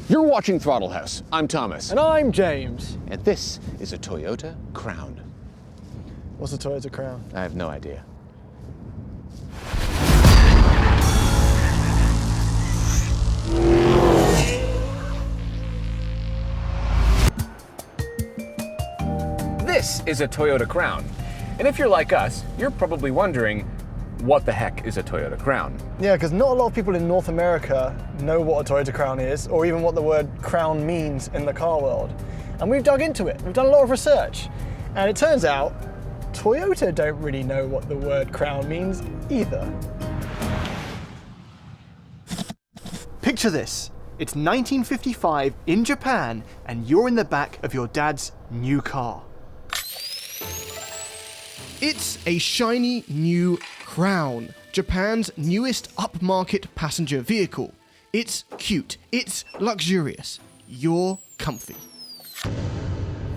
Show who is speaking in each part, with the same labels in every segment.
Speaker 1: You're watching Throttle House. I'm Thomas.
Speaker 2: And I'm James.
Speaker 1: And this is a Toyota Crown.
Speaker 2: What's a Toyota Crown?
Speaker 1: I have no idea. This is a Toyota Crown. And if you're like us, you're probably wondering, what the heck is a Toyota Crown?
Speaker 2: Yeah, because not a lot of people in North America know what a Toyota Crown is, or even what the word crown means in the car world. And we've dug into it. We've done a lot of research. And it turns out, Toyota don't really know what the word crown means either. Picture this. It's 1955 in Japan, and you're in the back of your dad's new car.
Speaker 3: It's a shiny new Crown, Japan's newest upmarket passenger vehicle. It's cute, it's luxurious, you're comfy.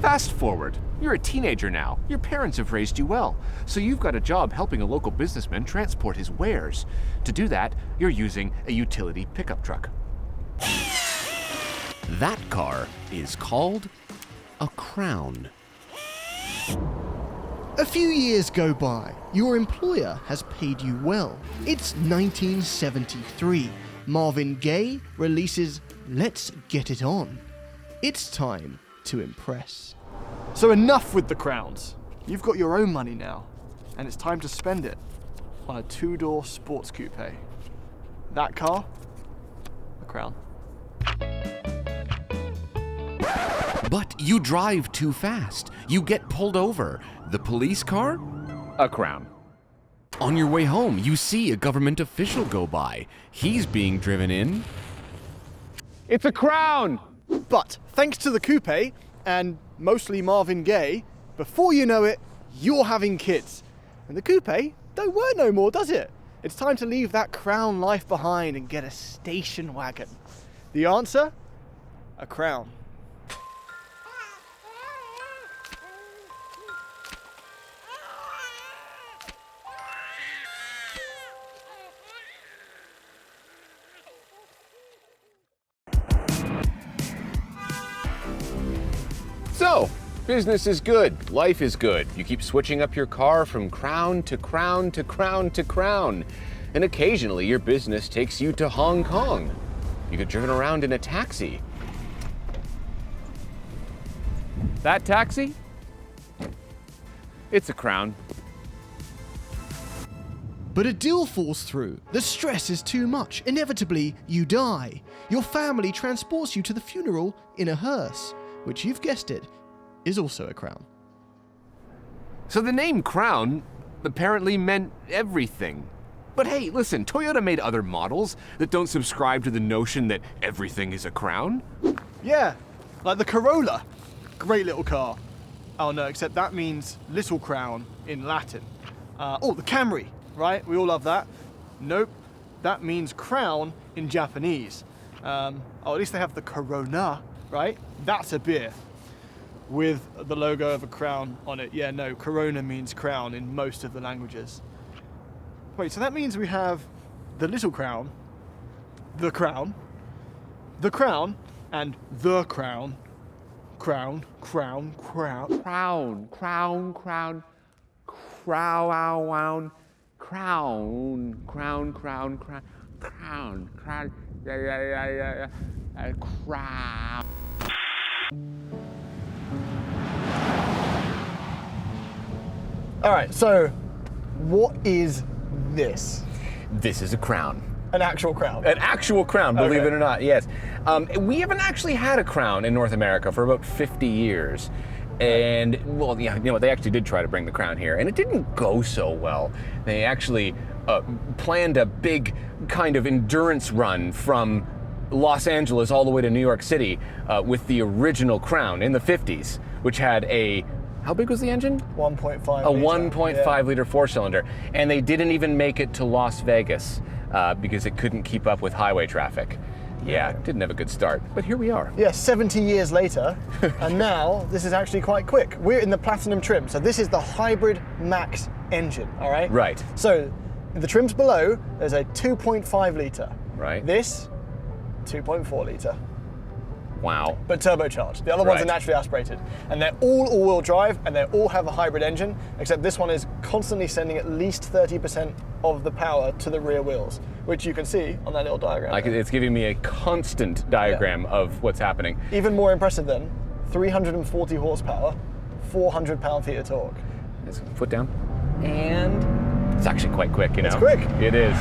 Speaker 1: Fast forward. You're a teenager now. Your parents have raised you well. So you've got a job helping a local businessman transport his wares. To do that, you're using a utility pickup truck. That car is called a Crown.
Speaker 3: A few years go by. Your employer has paid you well. It's 1973. Marvin Gaye releases Let's Get It On. It's time to impress.
Speaker 2: So enough with the crowns. You've got your own money now, and it's time to spend it on a two-door sports coupe. That car, a Crown.
Speaker 1: But you drive too fast. You get pulled over. The police car? A Crown. On your way home, you see a government official go by. He's being driven in. It's a Crown!
Speaker 2: But thanks to the coupe, and mostly Marvin Gaye, before you know it, you're having kids. And the coupe don't work no more, does it? It's time to leave that Crown life behind and get a station wagon. The answer? A Crown.
Speaker 1: So, business is good, life is good. You keep switching up your car from Crown to Crown to Crown to Crown. And occasionally your business takes you to Hong Kong. You get driven around in a taxi. That taxi? It's a Crown.
Speaker 3: But a deal falls through. The stress is too much. Inevitably, you die. Your family transports you to the funeral in a hearse, which, you've guessed it, is also a Crown.
Speaker 1: So the name Crown apparently meant everything. But hey, listen, Toyota made other models that don't subscribe to the notion that everything is a Crown.
Speaker 2: Yeah, like the Corolla. Great little car. Oh no, except that means little crown in Latin. The Camry, right? We all love that. Nope, that means crown in Japanese. At least they have the Corona, right? That's a beer with the logo of a crown on it. Yeah, no, Corona means crown in most of the languages. Wait, so that means we have the little crown, the crown, and the crown, crown, crown, crown.
Speaker 1: Crown, crown, crown, crown, crown, crown, crown, crown, crown, crown, crown.
Speaker 2: All right, so what is this?
Speaker 1: This is a Crown.
Speaker 2: An actual crown?
Speaker 1: An actual Crown, believe
Speaker 2: Okay.
Speaker 1: it or not, yes. We haven't actually had a Crown in North America for about 50 years. And, well, yeah, you know what, they actually did try to bring the Crown here, and it didn't go so well. They actually planned a big kind of endurance run from Los Angeles all the way to New York City with the original Crown in the 50s, which had a, how big was the engine?
Speaker 2: 1.5
Speaker 1: A
Speaker 2: liter.
Speaker 1: 1.5 liter four-cylinder. And they didn't even make it to Las Vegas because it couldn't keep up with highway traffic. Yeah, didn't have a good start, but here we are.
Speaker 2: Yeah, 70 years later, and now this is actually quite quick. We're in the Platinum trim, so this is the Hybrid Max engine, all right?
Speaker 1: Right.
Speaker 2: So the trims below, there's a 2.5 litre.
Speaker 1: Right.
Speaker 2: This, 2.4 litre.
Speaker 1: Wow.
Speaker 2: but turbocharged. The other ones are
Speaker 1: Right.
Speaker 2: naturally aspirated. And they're all-wheel drive, and they all have a hybrid engine, except this one is constantly sending at least 30% of the power to the rear wheels, which you can see on that little diagram.
Speaker 1: It's giving me a constant diagram of what's happening.
Speaker 2: Even more impressive then, 340 horsepower, 400 pound-feet of torque.
Speaker 1: Let's foot down. And it's actually quite quick, you know?
Speaker 2: It's quick.
Speaker 1: It is.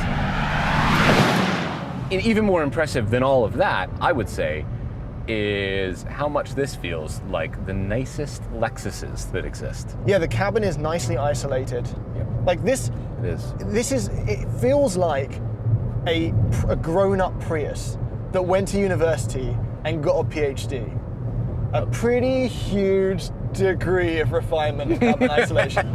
Speaker 1: And even more impressive than all of that, I would say, is how much this feels like the nicest Lexuses that exist.
Speaker 2: Yeah, the cabin is nicely isolated.
Speaker 1: Yep.
Speaker 2: Like this,
Speaker 1: It is.
Speaker 2: it feels like a grown-up Prius that went to university and got a PhD. A pretty huge degree of refinement of cabin isolation.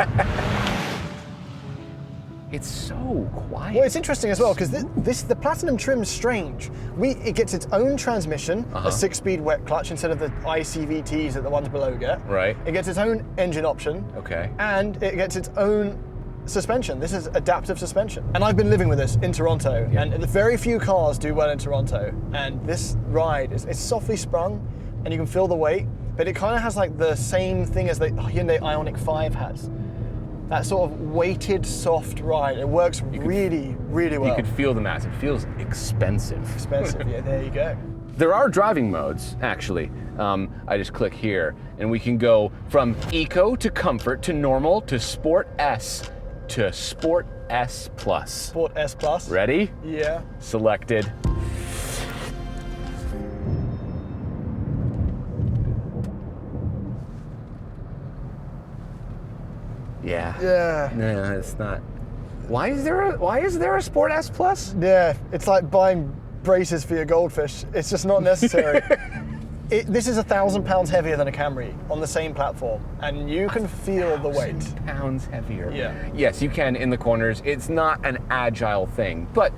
Speaker 1: It's so quiet.
Speaker 2: Well, it's interesting as well because the Platinum trim's strange. It gets its own transmission, a 6-speed wet clutch instead of the ICVTs that the ones below get.
Speaker 1: Right.
Speaker 2: It gets its own engine option.
Speaker 1: Okay.
Speaker 2: And it gets its own suspension. This is adaptive suspension. And I've been living with this in Toronto, and very few cars do well in Toronto. And this ride it's softly sprung, and you can feel the weight, but it kind of has like the same thing as the Hyundai Ioniq 5 has. That sort of weighted, soft ride. It works really, really well.
Speaker 1: You could feel the mass. It feels expensive.
Speaker 2: Expensive, yeah, there you go.
Speaker 1: There are driving modes, actually. I just click here, and we can go from Eco to Comfort to Normal to Sport S to Sport S Plus.
Speaker 2: Sport S Plus.
Speaker 1: Ready?
Speaker 2: Yeah.
Speaker 1: Selected. Yeah.
Speaker 2: Yeah.
Speaker 1: No, it's not. Why is there a Sport S Plus?
Speaker 2: Yeah, it's like buying braces for your goldfish. It's just not necessary. This is 1,000 pounds heavier than a Camry on the same platform, and you can feel the weight.
Speaker 1: 1,000 pounds heavier.
Speaker 2: Yeah.
Speaker 1: Yes, you can in the corners. It's not an agile thing, but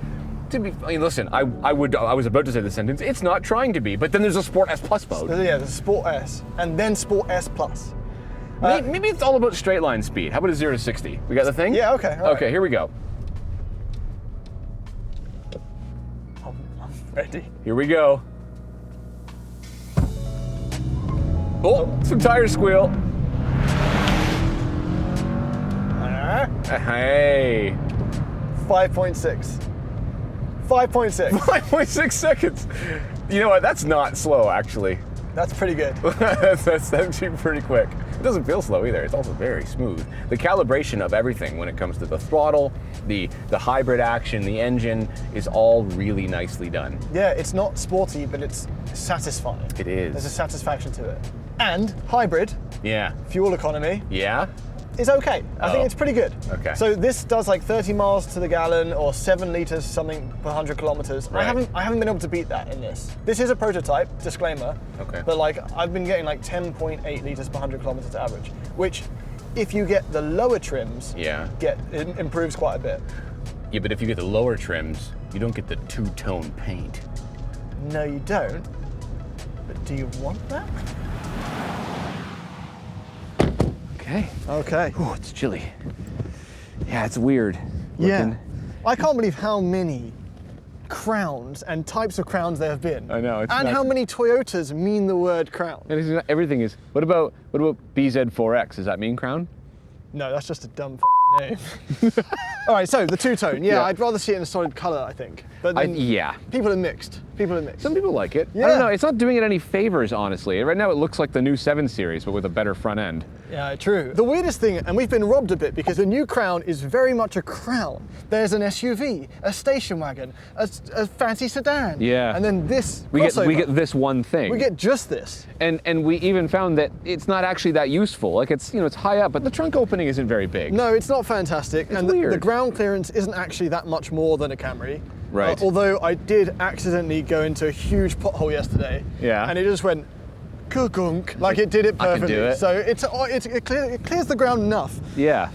Speaker 1: listen, I was about to say the sentence. It's not trying to be, but then there's a Sport S Plus mode.
Speaker 2: Yeah, there's Sport S, and then Sport S Plus.
Speaker 1: Maybe it's all about straight line speed. How about a 0 to 60? We got the thing?
Speaker 2: Yeah, okay. All right.
Speaker 1: Okay, here we go.
Speaker 2: I'm ready.
Speaker 1: Here we go. Oh, some tire squeal. Hey.
Speaker 2: 5.6. 5.6.
Speaker 1: 5.6 seconds. You know what? That's not slow, actually.
Speaker 2: That's pretty good.
Speaker 1: that's actually pretty quick. It doesn't feel slow either. It's also very smooth. The calibration of everything when it comes to the throttle, the hybrid action, the engine is all really nicely done.
Speaker 2: Yeah, it's not sporty, but it's satisfying.
Speaker 1: It is.
Speaker 2: There's a satisfaction to it. And hybrid,
Speaker 1: Yeah.
Speaker 2: fuel economy,
Speaker 1: Yeah?
Speaker 2: is okay. I think it's pretty good.
Speaker 1: Okay.
Speaker 2: So this does like 30 miles to the gallon or 7 liters something per 100 kilometers.
Speaker 1: Right.
Speaker 2: I haven't been able to beat that in this. This is a prototype, disclaimer.
Speaker 1: Okay.
Speaker 2: But like I've been getting like 10.8 liters per 100 kilometers average, which if you get the lower trims,
Speaker 1: Yeah.
Speaker 2: it improves quite a bit.
Speaker 1: Yeah, but if you get the lower trims, you don't get the two-tone paint.
Speaker 2: No, you don't. But do you want that?
Speaker 1: Okay.
Speaker 2: Okay.
Speaker 1: Oh, it's chilly. Yeah, it's weird.
Speaker 2: Yeah.
Speaker 1: looking.
Speaker 2: I can't believe how many crowns and types of crowns there have been.
Speaker 1: I know, it's
Speaker 2: and how
Speaker 1: nuts.
Speaker 2: many Toyotas mean the word crown.
Speaker 1: Everything is. What about BZ4X? Does that mean crown?
Speaker 2: No, that's just a dumb name. All right, so the two-tone. Yeah,
Speaker 1: Yeah.
Speaker 2: I'd rather see it in a solid color, I think. But then
Speaker 1: Yeah.
Speaker 2: people are mixed. People are mixed.
Speaker 1: Some people like it. I
Speaker 2: Yeah.
Speaker 1: don't know. It's not doing it any favors, honestly. Right now, it looks like the new 7 Series, but with a better front end.
Speaker 2: Yeah, true. The weirdest thing, and we've been robbed a bit because the new Crown is very much a Crown. There's an SUV, a station wagon, a fancy sedan.
Speaker 1: Yeah.
Speaker 2: And then this
Speaker 1: We
Speaker 2: crossover.
Speaker 1: get this one thing.
Speaker 2: We get just this.
Speaker 1: And we even found that it's not actually that useful. Like it's high up, but the trunk opening isn't very big.
Speaker 2: No, it's not fantastic.
Speaker 1: It's
Speaker 2: and
Speaker 1: weird.
Speaker 2: The ground clearance isn't actually that much more than a Camry.
Speaker 1: Right.
Speaker 2: Although I did accidentally go into a huge pothole yesterday.
Speaker 1: Yeah.
Speaker 2: And it just went gunk, like it did it
Speaker 1: I can
Speaker 2: perfectly.
Speaker 1: do it.
Speaker 2: So it clears the ground enough.
Speaker 1: Yeah.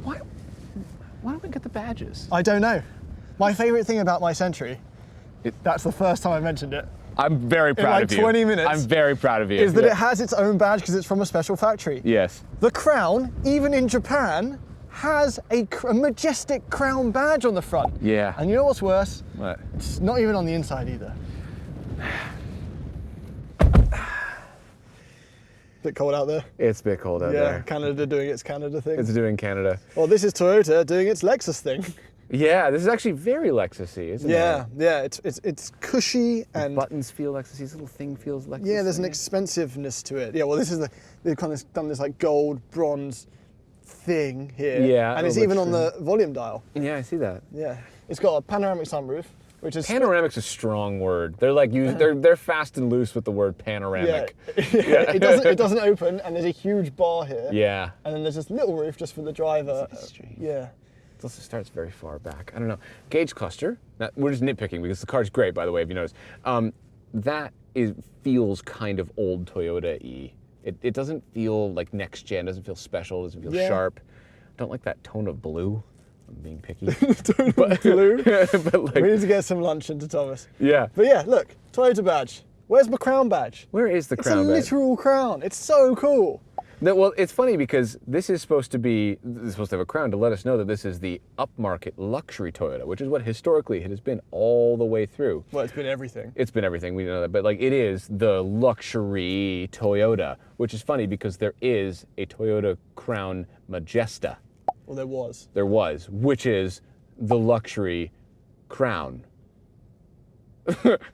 Speaker 1: Why don't we get the badges?
Speaker 2: I don't know. My favorite thing about my Century, that's the first time I mentioned it,
Speaker 1: I'm very proud
Speaker 2: like
Speaker 1: of you.
Speaker 2: 20 minutes,
Speaker 1: I'm very proud of you.
Speaker 2: is that
Speaker 1: Yeah.
Speaker 2: it has its own badge because it's from a special factory.
Speaker 1: Yes.
Speaker 2: The Crown, even in Japan, has a majestic Crown badge on the front.
Speaker 1: Yeah.
Speaker 2: And you know what's worse?
Speaker 1: What?
Speaker 2: It's not even on the inside either. Bit cold out there.
Speaker 1: It's a bit cold out
Speaker 2: Yeah,
Speaker 1: there.
Speaker 2: Canada doing its Canada thing.
Speaker 1: It's doing Canada.
Speaker 2: Well, this is Toyota doing its Lexus thing.
Speaker 1: Yeah, this is actually very Lexus-y, isn't
Speaker 2: Yeah,
Speaker 1: it?
Speaker 2: yeah, it's cushy and
Speaker 1: Buttons feel Lexus-y, this little thing feels Lexus-y.
Speaker 2: yeah, there's an expensiveness to it. Yeah, well, this is they've kind of done this like gold bronze thing here.
Speaker 1: Yeah,
Speaker 2: and it's
Speaker 1: oh,
Speaker 2: even
Speaker 1: that's
Speaker 2: on the volume dial.
Speaker 1: Yeah, I see that.
Speaker 2: Yeah, it's got a panoramic sunroof, which is
Speaker 1: Panoramic's a strong word. They're like they're fast and loose with the word
Speaker 2: yeah,
Speaker 1: panoramic.
Speaker 2: yeah. It doesn't open, and there's a huge bar here.
Speaker 1: Yeah.
Speaker 2: And then there's this little roof just for the driver.
Speaker 1: That's strange.
Speaker 2: Yeah.
Speaker 1: It also starts very far back. I don't know. Gauge cluster. Now, we're just nitpicking because the car's great, by the way, if you notice. That feels kind of old Toyota-y. It doesn't feel like next gen. Doesn't feel special. Doesn't feel sharp. Don't like that tone of blue. I'm being picky.
Speaker 2: Tone of blue.
Speaker 1: But like,
Speaker 2: We need to get some lunch into Thomas.
Speaker 1: yeah.
Speaker 2: But yeah, look, Toyota badge. Where's my crown badge?
Speaker 1: Where is the
Speaker 2: It's
Speaker 1: crown
Speaker 2: a
Speaker 1: badge?
Speaker 2: literal crown. It's so cool.
Speaker 1: No, well, it's funny because this is supposed to have a crown to let us know that this is the upmarket luxury Toyota, which is what historically it has been all the way through.
Speaker 2: Well, it's been everything.
Speaker 1: It's been everything, we know that, but like it is the luxury Toyota, which is funny because there is a Toyota Crown Majesta.
Speaker 2: Well, there was.
Speaker 1: There was, which is the luxury Crown.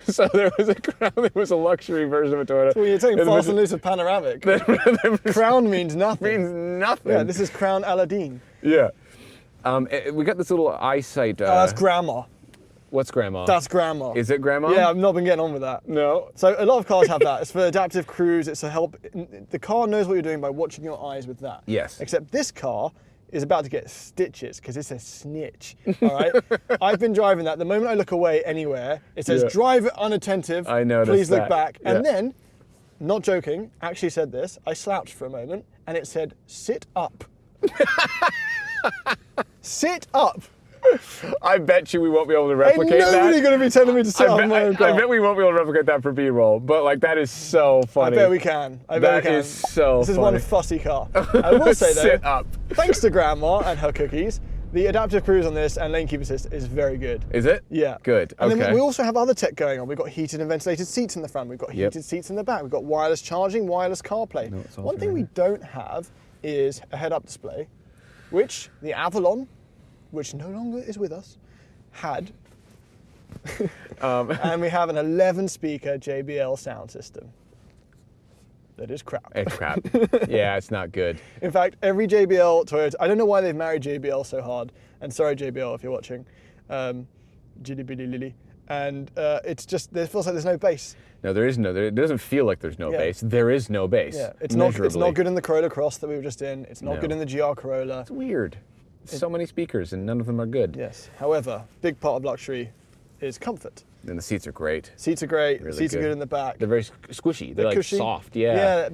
Speaker 1: So there was a Crown, there was a luxury version of a Toyota.
Speaker 2: Well, you're taking
Speaker 1: There was
Speaker 2: fast and loose with panoramic.
Speaker 1: a-
Speaker 2: Crown means nothing.
Speaker 1: means nothing.
Speaker 2: Yeah, this is Crown Aladdin.
Speaker 1: Yeah. We got this little eyesight.
Speaker 2: Oh, that's grandma.
Speaker 1: What's grandma?
Speaker 2: That's grandma.
Speaker 1: Is it grandma?
Speaker 2: Yeah, I've not been getting on with that.
Speaker 1: No.
Speaker 2: So a lot of cars have that. It's for adaptive cruise. It's to help. The car knows what you're doing by watching your eyes with that.
Speaker 1: Yes.
Speaker 2: Except this car is about to get stitches because it's a snitch. All right. I've been driving that. The moment I look away anywhere, it says
Speaker 1: Yeah.
Speaker 2: drive unattentive.
Speaker 1: I noticed
Speaker 2: Please look
Speaker 1: that.
Speaker 2: back.
Speaker 1: Yeah.
Speaker 2: And then, not joking, actually said this. I slouched for a moment and it said sit up. Sit up.
Speaker 1: I bet you we won't be able to replicate
Speaker 2: Ain't nobody
Speaker 1: that.
Speaker 2: going to be telling me to sit up in my own car.
Speaker 1: I bet we won't be able to replicate that for B-roll, but like that is so
Speaker 2: I
Speaker 1: funny.
Speaker 2: bet we can. I bet
Speaker 1: That
Speaker 2: we can.
Speaker 1: is so
Speaker 2: This is
Speaker 1: funny.
Speaker 2: one fussy car. I will say though,
Speaker 1: Sit up.
Speaker 2: thanks to Grandma and her cookies, the adaptive cruise on this and lane keep assist is very good.
Speaker 1: Is it?
Speaker 2: Yeah.
Speaker 1: Good.
Speaker 2: And
Speaker 1: Okay.
Speaker 2: then we also have other tech going on. We've got heated and ventilated seats in the front. We've got
Speaker 1: Yep.
Speaker 2: heated seats in the back. We've got wireless charging, wireless CarPlay.
Speaker 1: No, it's all
Speaker 2: One thing
Speaker 1: through
Speaker 2: we don't have is a head-up display, which the Avalon, which no longer is with us, had. And we have an 11-speaker JBL sound system. That is crap.
Speaker 1: It's crap. Yeah, it's not good.
Speaker 2: In fact, every JBL Toyota, I don't know why they've married JBL so hard, and sorry JBL if you're watching, Jilly Billy Lily, and it feels like there's no bass.
Speaker 1: No, there is no. It doesn't feel like there's no
Speaker 2: Yeah.
Speaker 1: bass. There is no bass.
Speaker 2: Yeah, it's not
Speaker 1: measurably.
Speaker 2: good in the Corolla Cross that we were just in. It's not
Speaker 1: No.
Speaker 2: good in the GR Corolla.
Speaker 1: It's weird. So many speakers and none of them are good.
Speaker 2: Yes. However, big part of luxury is comfort.
Speaker 1: And the seats are great.
Speaker 2: Seats are great.
Speaker 1: Really
Speaker 2: Seats are
Speaker 1: good.
Speaker 2: good in the back.
Speaker 1: They're very squishy. They're like
Speaker 2: cushy.
Speaker 1: soft. Yeah.
Speaker 2: Yeah,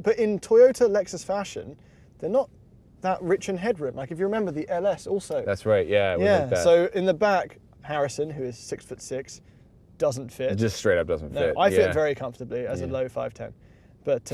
Speaker 2: but in Toyota Lexus fashion, they're not that rich in headroom. Like if you remember the LS also.
Speaker 1: That's right. Yeah. It was
Speaker 2: yeah.
Speaker 1: like that.
Speaker 2: So in the back, Harrison, who is 6'6", doesn't fit.
Speaker 1: It just straight up doesn't
Speaker 2: No,
Speaker 1: fit.
Speaker 2: I
Speaker 1: yeah.
Speaker 2: fit very comfortably as a low 5'10", but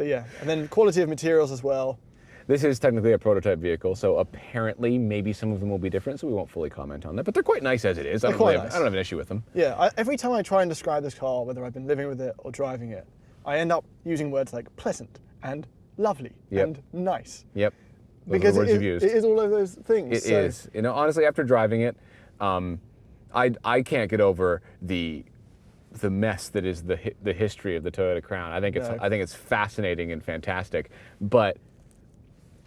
Speaker 2: yeah, and then quality of materials as well.
Speaker 1: This is technically a prototype vehicle, so apparently maybe some of them will be different, so we won't fully comment on that. But they're quite nice as it is. I
Speaker 2: They're quite
Speaker 1: don't
Speaker 2: nice.
Speaker 1: have an issue with them.
Speaker 2: Yeah, every time I try and describe this car, whether I've been living with it or driving it, I end up using words like pleasant and lovely
Speaker 1: Yep.
Speaker 2: and nice.
Speaker 1: Yep. Those
Speaker 2: Because
Speaker 1: are the words
Speaker 2: it
Speaker 1: you've used.
Speaker 2: is all of those things.
Speaker 1: It is. You know, honestly, after driving it, I can't get over the mess that is the history of the Toyota Crown. I think it's fascinating and fantastic. But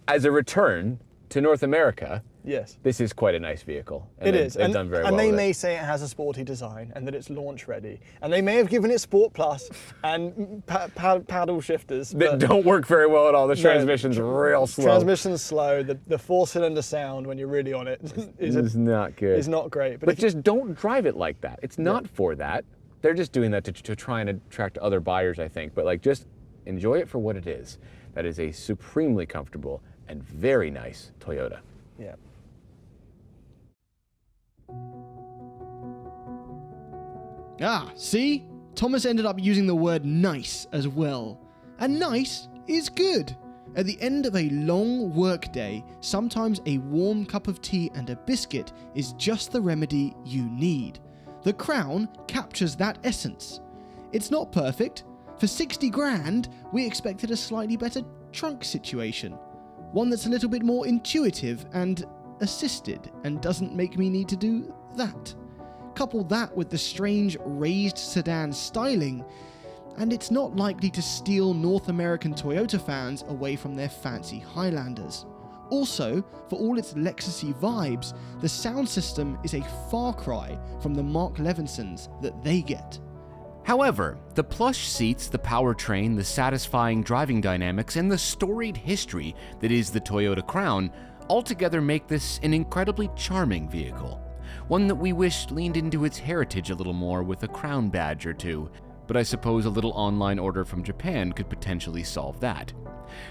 Speaker 1: as a return to North America,
Speaker 2: Yes.
Speaker 1: this is quite a nice vehicle. And
Speaker 2: It
Speaker 1: they've-
Speaker 2: is,
Speaker 1: They've
Speaker 2: and,
Speaker 1: done very
Speaker 2: and
Speaker 1: well
Speaker 2: they
Speaker 1: with
Speaker 2: may
Speaker 1: it.
Speaker 2: say it has a sporty design and that it's launch ready, and they may have given it Sport Plus and paddle shifters.
Speaker 1: They
Speaker 2: but
Speaker 1: don't work very well at all. The
Speaker 2: no,
Speaker 1: transmission's real slow.
Speaker 2: Transmission's slow. The four-cylinder sound when you're really on it
Speaker 1: It's not good.
Speaker 2: is not great.
Speaker 1: But
Speaker 2: if-
Speaker 1: just don't drive it like that. It's not for that. They're just doing that to try and attract other buyers, I think. But like, just enjoy it for what it is. That is a supremely comfortable and very nice Toyota.
Speaker 2: yeah.
Speaker 3: Ah, see? Thomas ended up using the word nice as well. And nice is good. At the end of a long work day, sometimes a warm cup of tea and a biscuit is just the remedy you need. The Crown captures that essence. It's not perfect. For 60 grand, we expected a slightly better trunk situation. One that's a little bit more intuitive and assisted and doesn't make me need to do that. Couple that with the strange raised sedan styling, and it's not likely to steal North American Toyota fans away from their fancy Highlanders. Also, for all its Lexusy vibes, the sound system is a far cry from the Mark Levinsons that they get.
Speaker 1: However, the plush seats, the powertrain, the satisfying driving dynamics, and the storied history that is the Toyota Crown altogether make this an incredibly charming vehicle. One that we wish leaned into its heritage a little more with a Crown badge or two, but I suppose a little online order from Japan could potentially solve that.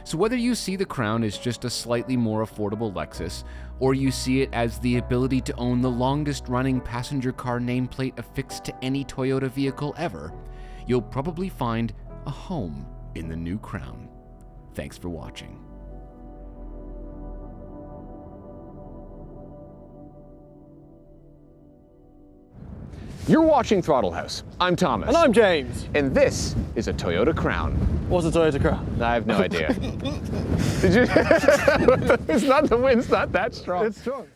Speaker 1: So whether you see the Crown as just a slightly more affordable Lexus, or you see it as the ability to own the longest running passenger car nameplate affixed to any Toyota vehicle ever, you'll probably find a home in the new Crown. Thanks for watching. You're watching Throttle House. I'm Thomas.
Speaker 2: And I'm James.
Speaker 1: And this is a Toyota Crown.
Speaker 2: What's a Toyota Crown?
Speaker 1: I have no idea. Did you? It's not the wind's not that strong.
Speaker 2: It's strong.